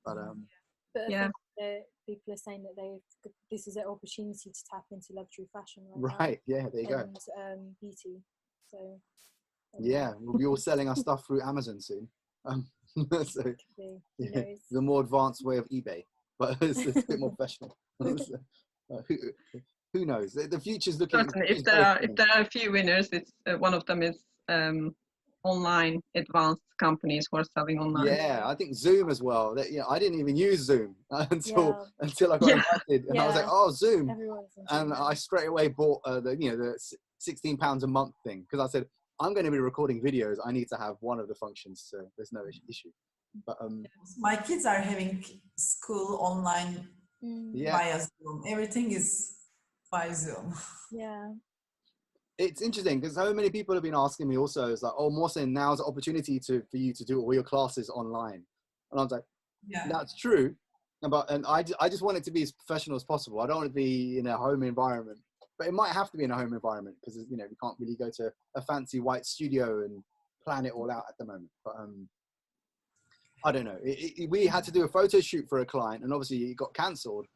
But I think people are saying that this is an opportunity to tap into luxury fashion right now. Yeah, there you go. And beauty. So we'll be all selling our stuff through Amazon soon. So, Who yeah, knows? the more advanced way of eBay, but it's a bit more professional. Who knows? The future's looking. Certainly, if there are a few winners, it's one of them is online advanced companies who are selling online. Yeah, I think Zoom as well. That, I didn't even use Zoom until I got invited, and I was like, oh, Zoom, and I straight away bought the £16 a month thing, because I said I'm going to be recording videos. I need to have one of the functions, so there's no issue. But my kids are having school online via Zoom. Everything is by Zoom. Yeah. It's interesting because so many people have been asking me also, it's like, oh, Mohsin, now's the opportunity for you to do all your classes online. And I was like, yeah, that's true. And I just want it to be as professional as possible. I don't want it to be in a home environment, but it might have to be in a home environment because, we can't really go to a fancy white studio and plan it all out at the moment. But I don't know. We had to do a photo shoot for a client, and obviously it got cancelled.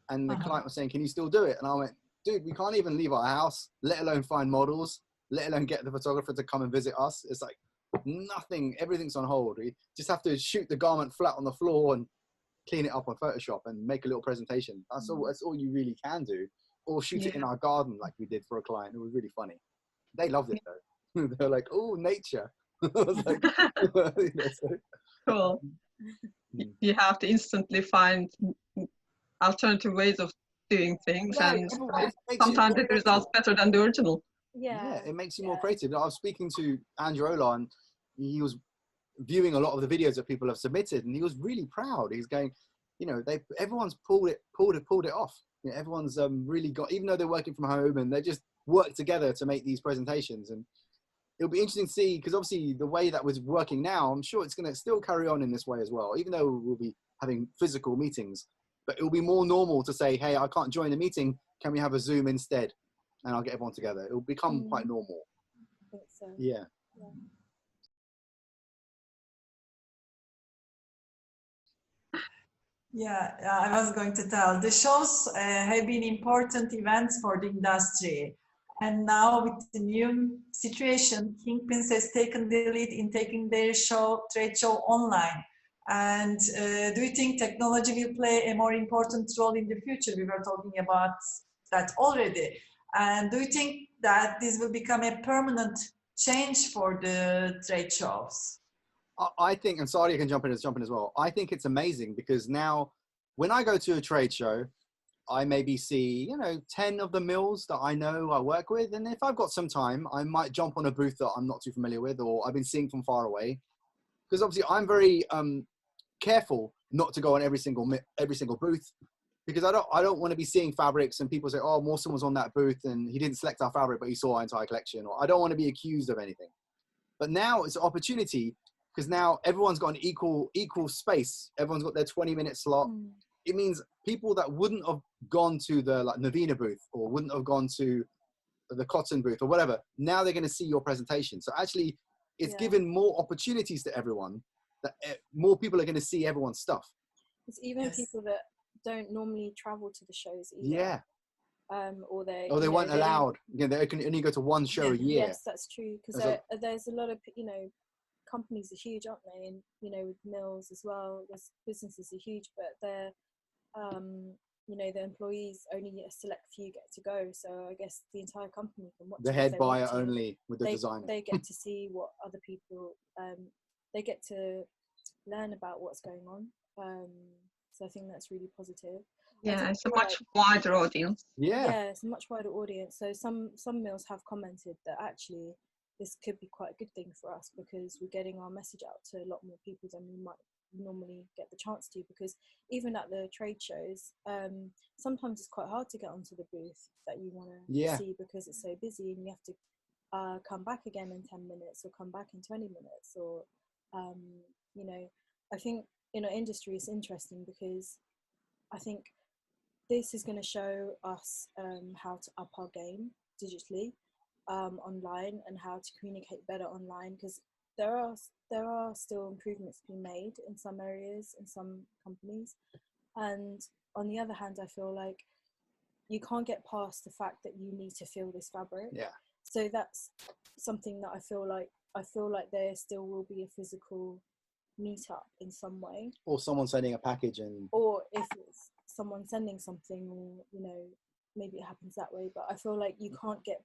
And the client was saying, can you still do it? And I went, dude, we can't even leave our house, let alone find models, let alone get the photographer to come and visit us. It's like nothing, everything's on hold. We just have to shoot the garment flat on the floor and clean it up on Photoshop and make a little presentation. That's all you really can do. Or shoot it in our garden like we did for a client. It was really funny. They loved it though. They're like, oh, nature. I was like, cool. You have to instantly find alternative ways of doing things, and sometimes it results better than the original. Yeah, it makes you more creative. I was speaking to Andrew Ola, and he was viewing a lot of the videos that people have submitted, and he was really proud. He's going, everyone's pulled it off. Everyone's really got, even though they're working from home, and they just work together to make these presentations. And it'll be interesting to see, because obviously the way that was working now, I'm sure it's going to still carry on in this way as well, even though we'll be having physical meetings. But it will be more normal to say, hey, I can't join the meeting. Can we have a Zoom instead? And I'll get everyone together. It will become quite normal. I think so. Yeah. Yeah, I was going to tell. The shows have been important events for the industry. And now with the new situation, Kingpins has taken the lead in taking their trade show online. And do you think technology will play a more important role in the future? We were talking about that already. And do you think that this will become a permanent change for the trade shows? I think, and Sadia can jump in as well. I think it's amazing because now when I go to a trade show, I maybe see, 10 of the mills that I know I work with. And if I've got some time, I might jump on a booth that I'm not too familiar with, or I've been seeing from far away. Because obviously I'm very careful not to go on every single booth, because I don't want to be seeing fabrics and people say, oh, Mohsin was on that booth and he didn't select our fabric, but he saw our entire collection. Or I don't want to be accused of anything. But now it's an opportunity, because now everyone's got an equal space. Everyone's got their 20-minute slot. It means people that wouldn't have gone to the Naveena booth, or wouldn't have gone to the cotton booth or whatever, now they're going to see your presentation. So actually it's given more opportunities to everyone, that more people are going to see everyone's stuff. It's even people that don't normally travel to the shows either. Yeah. Or they weren't allowed. They can only go to one show a year. Yes, that's true. Because there's a lot of, companies are huge, aren't they? And, with mills as well, there's businesses are huge, but they're, the employees, only a select few get to go. So I guess the entire company can watch. The head buyer only with the designer. They get to see what other people, they get to learn about what's going on. So I think that's really positive. Yeah, it's a much wider audience. Yeah, it's a much wider audience. So some mills have commented that actually this could be quite a good thing for us, because we're getting our message out to a lot more people than we might normally get the chance to. Because even at the trade shows, sometimes it's quite hard to get onto the booth that you want to see, because it's so busy and you have to come back again in 10 minutes or come back in 20 minutes. Or, I think in our industry it's interesting, because I think this is going to show us how to up our game digitally, online, and how to communicate better online, because there are still improvements being made in some areas, in some companies. And on the other hand, I feel like you can't get past the fact that you need to feel this fabric. Yeah. So that's something that I feel like there still will be a physical meet up in some way, or someone sending a package, and or if it's someone sending something, or you know, maybe it happens that way. But I feel like you can't get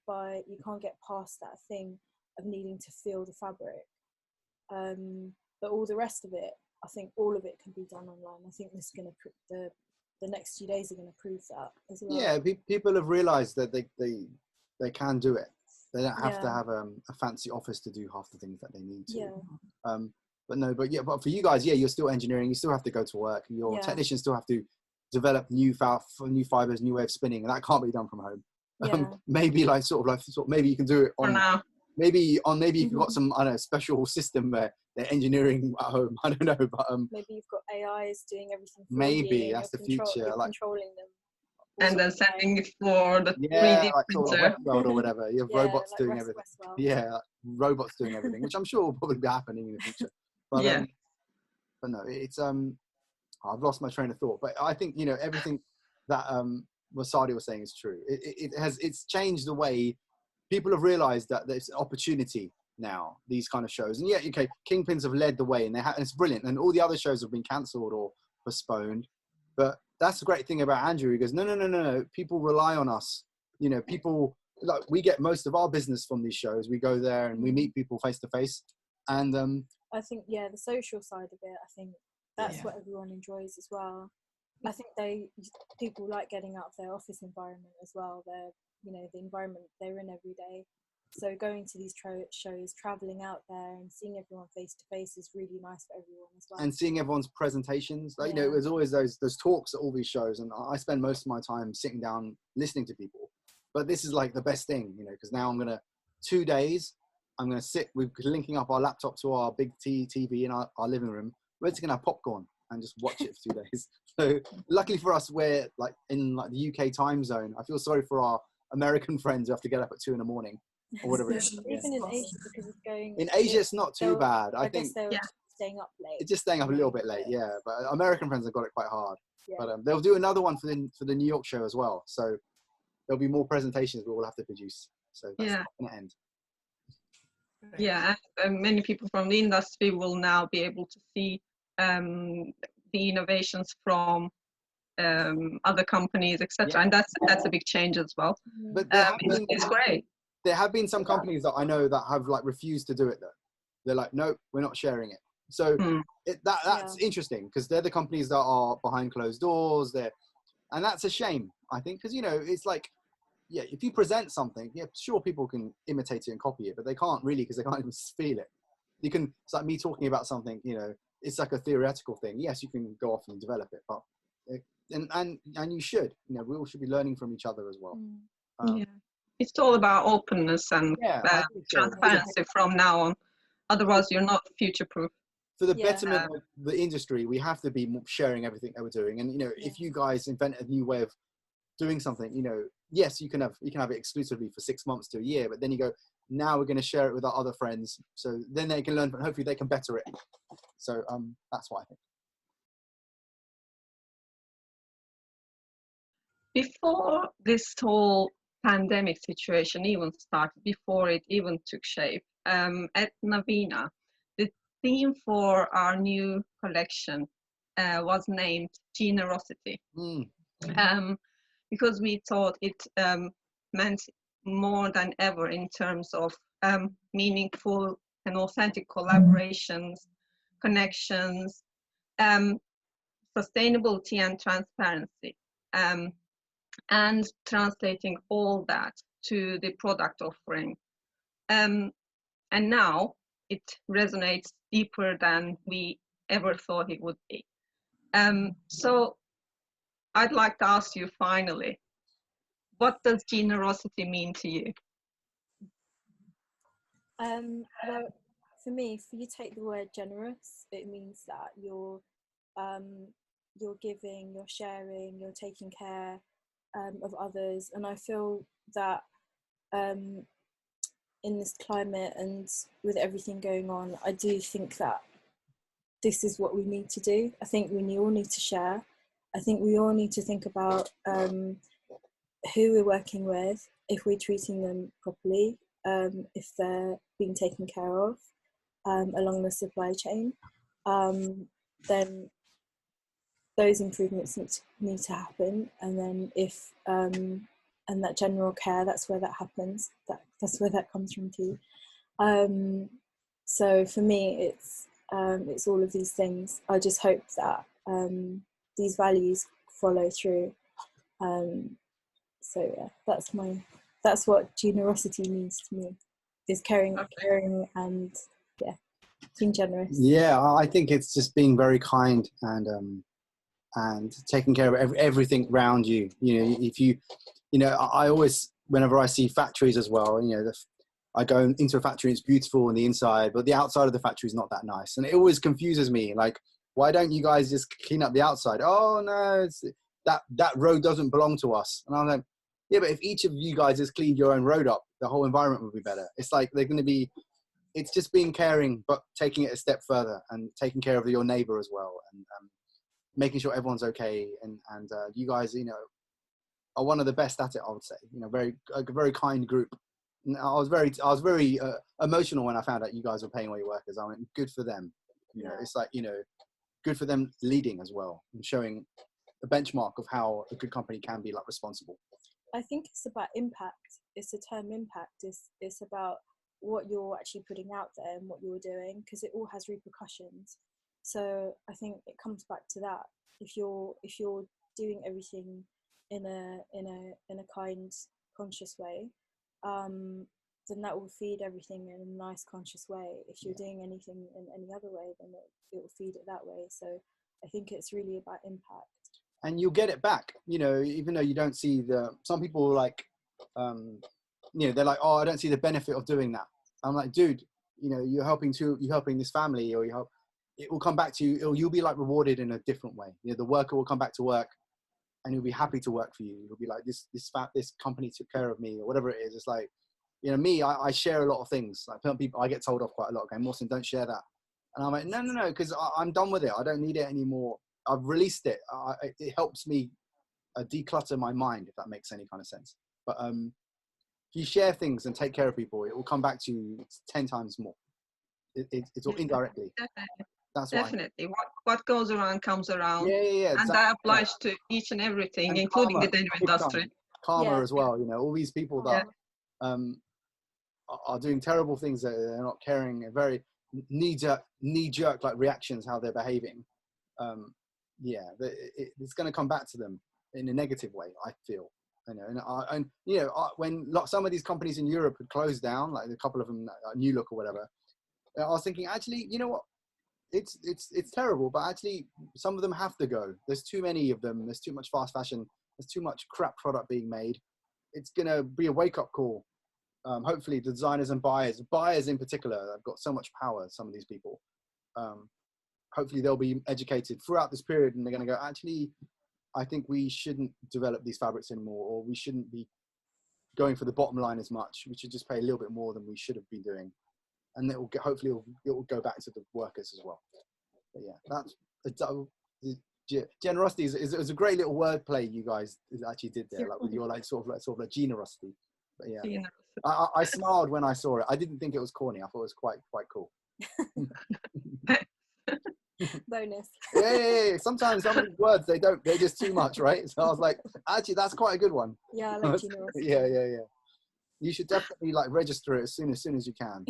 past that thing of needing to feel the fabric. But all the rest of it, I think all of it can be done online. I think this is going to the next few days are going to prove that as well. Yeah, people have realized that they can do it. They don't have to have a fancy office to do half the things that they need to. Yeah. But for you guys, you're still engineering. You still have to go to work. Your technicians still have to develop new fibers, new way of spinning, and that can't be done from home. Maybe maybe you can do it on. For now. Maybe you've got some, I don't know, special system where they're engineering at home. I don't know, but maybe you've got AIs doing everything for maybe you. that's the future. You're controlling them. And then sending it for the 3D like printer. Westworld or whatever. You have robots like doing everything. Westworld. Yeah, robots doing everything, which I'm sure will probably be happening in the future. But, but no, it's I've lost my train of thought. But I think, you know, everything that what Sadia was saying is true. It's changed the way people have realised that there's opportunity now. These kind of shows, and Kingpins have led the way, and it's brilliant. And all the other shows have been cancelled or postponed. But that's the great thing about Andrew. He goes, no. People rely on us. You know, people, like, we get most of our business from these shows. We go there and we meet people face to face. And I think, the social side of it, I think that's what everyone enjoys as well. I think people like getting out of their office environment as well. They're, you know, the environment they're in every day. So going to these shows, traveling out there and seeing everyone face to face is really nice for everyone as well. And seeing everyone's presentations, like, you know, there's always those talks at all these shows, and I spend most of my time sitting down listening to people. But this is like the best thing, you know, because now 2 days, I'm gonna sit. We're linking up our laptop to our big TV in our living room. We're just gonna have popcorn and just watch it for 2 days. So luckily for us, we're like in like the UK time zone. I feel sorry for our American friends who have to get up at 2 in the morning. Or whatever it is. Even in Asia, because it's going. In Asia, it's not too bad. I think they're staying up late. It's just staying up a little bit late, But American friends have got it quite hard. But they'll do another one for the New York show as well. So there'll be more presentations we will have to produce. So that's not going to end. Yeah, and many people from the industry will now be able to see the innovations from other companies, etc. And that's a big change as well. But it's great. There have been some companies that I know that have like refused to do it though. They're like, no, we're not sharing it. So that's interesting, because they're the companies that are behind closed doors. And that's a shame, I think, because, you know, it's like, if you present something, sure, people can imitate it and copy it, but they can't really, because they can't even feel it. It's like me talking about something, you know, it's like a theoretical thing. Yes, you can go off and develop it, but and you should, you know, we all should be learning from each other as well. It's all about openness and transparency from now on. Otherwise, you're not future-proof. For the betterment of the industry, we have to be sharing everything that we're doing. And, you know, if you guys invent a new way of doing something, you know, yes, you can have it exclusively for 6 months to a year, but then you go, now we're going to share it with our other friends. So then they can learn, and hopefully they can better it. So that's what I think. Before this whole pandemic situation even started, before it even took shape, at Naveena, the theme for our new collection was named Generosity. Because we thought it meant more than ever in terms of meaningful and authentic collaborations, connections, sustainability and transparency. And translating all that to the product offering. And now it resonates deeper than we ever thought it would be. So I'd like to ask you finally, what does generosity mean to you? Well, for me, if you take the word generous, it means that you're giving, you're sharing, you're taking care of others. And I feel that in this climate and with everything going on, I do think that this is what we need to do. I think we all need to share. I think we all need to think about who we're working with, if we're treating them properly, if they're being taken care of along the supply chain. then those improvements need to happen. And then if and that general care, that's where that happens. That's where that comes from too. So for me, it's all of these things. I just hope that these values follow through. So yeah, that's what generosity means to me, is caring and yeah, being generous. Yeah, I think it's just being very kind and taking care of everything around you. You know, if you know, I always, whenever I see factories as well, you know, I go into a factory, it's beautiful on the inside, but the outside of the factory is not that nice. And it always confuses me. Like, why don't you guys just clean up the outside? Oh no, it's, that road doesn't belong to us. And I'm like, yeah, but if each of you guys just cleaned your own road up, the whole environment would be better. It's like, they're going to be, it's just being caring, but taking it a step further and taking care of your neighbor as well. And making sure everyone's okay. And you guys, you know, are one of the best at it, I would say. You know, a very kind group. And I was very emotional when I found out you guys were paying all your workers. I went, good for them. You know, it's like, you know, good for them leading as well and showing a benchmark of how a good company can be, like, responsible. I think it's about impact. It's the term impact. It's about what you're actually putting out there and what you're doing, because it all has repercussions. So I think it comes back to that. If you're doing everything in a kind, conscious way, then that will feed everything in a nice, conscious way. If you're doing anything in any other way, then it will feed it that way. So I think it's really about impact. And you'll get it back, you know, even though you don't see some people like, you know, they're like, oh, I don't see the benefit of doing that. I'm like, dude, you know, you're helping this family, or it will come back to you. You'll be like rewarded in a different way. You know, the worker will come back to work and he'll be happy to work for you. He'll be like, this company took care of me, or whatever it is. It's like, you know, me, I share a lot of things. Like, people, I get told off quite a lot. Okay, Mohsin, don't share that. And I'm like, no, because I'm done with it. I don't need it anymore. I've released it. It helps me declutter my mind, if that makes any kind of sense. But if you share things and take care of people, it will come back to you 10 times more. It's all indirectly. Definitely. That's Definitely. What goes around comes around. Yeah, exactly. And that applies to each and everything, and including karma, the denim industry. Karma as well. You know, all these people that are doing terrible things, that they're not caring, very knee-jerk like reactions, how they're behaving. It's going to come back to them in a negative way, I feel. You know, when some of these companies in Europe had closed down, like a couple of them, New Look or whatever, I was thinking, actually, you know what? It's terrible, but actually some of them have to go. There's too many of them. There's too much fast fashion. There's too much crap product being made. It's going to be a wake-up call. Hopefully the designers and buyers in particular, have got so much power, some of these people. Hopefully they'll be educated throughout this period, and they're going to go, actually, I think we shouldn't develop these fabrics anymore, or we shouldn't be going for the bottom line as much. We should just pay a little bit more than we should have been doing. And hopefully it will go back to the workers as well. But yeah, generosity is a great little wordplay you guys actually did there, like with your sort of like generosity. But yeah, I smiled when I saw it. I didn't think it was corny. I thought it was quite cool. Bonus. Yeah. Sometimes some of these words, they're just too much, right? So I was like, actually, that's quite a good one. Yeah, I like generosity. Yeah. You should definitely like register it as soon as you can.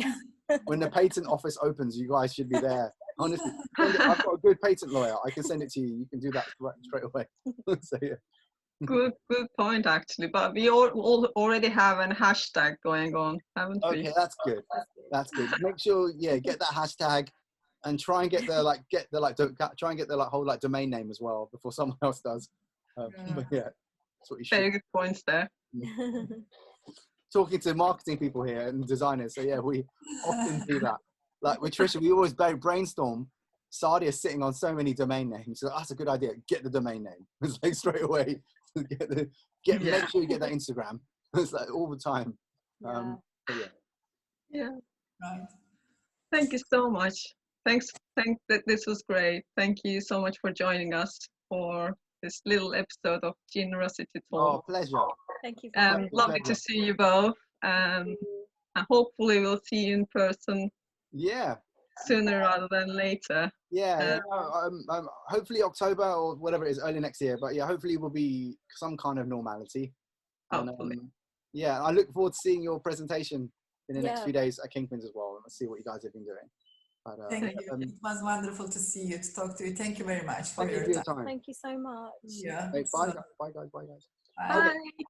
When the patent office opens, you guys should be there. Honestly, I've got a good patent lawyer. I can send it to you. You can do that straight away. So yeah. Good point, actually. But we all already have a hashtag going on, haven't we? Okay, that's good. That's good. Make sure, get that hashtag, and try and get the whole like domain name as well before someone else does. But yeah, that's what you should. Very good points there. Talking to marketing people here and designers, so yeah, we often do that. Like with Trisha, we always brainstorm. Sadia is sitting on so many domain names, so that's a good idea. Get the domain name. It's like straight away. Make sure you get that Instagram. It's like all the time. Yeah. Right. Thank you so much. Thanks. This was great. Thank you so much for joining us for this little episode of Generosity Talk. Oh, pleasure. Thank you. Lovely to see you both. And hopefully we'll see you in person. Yeah. sooner rather than later. Yeah, hopefully October or whatever it is, early next year. But yeah, hopefully will be some kind of normality. And, Hopefully. yeah, I look forward to seeing your presentation in the next Yeah. few days at Kingpins as well. Let's see what you guys have been doing. But, Thank you. It was wonderful to see you, to talk to you. Thank you very much for thank you your for your time. time. Thank you so much. Yeah. Hey, bye, guys. Bye, guys. Bye, guys. Bye. Bye.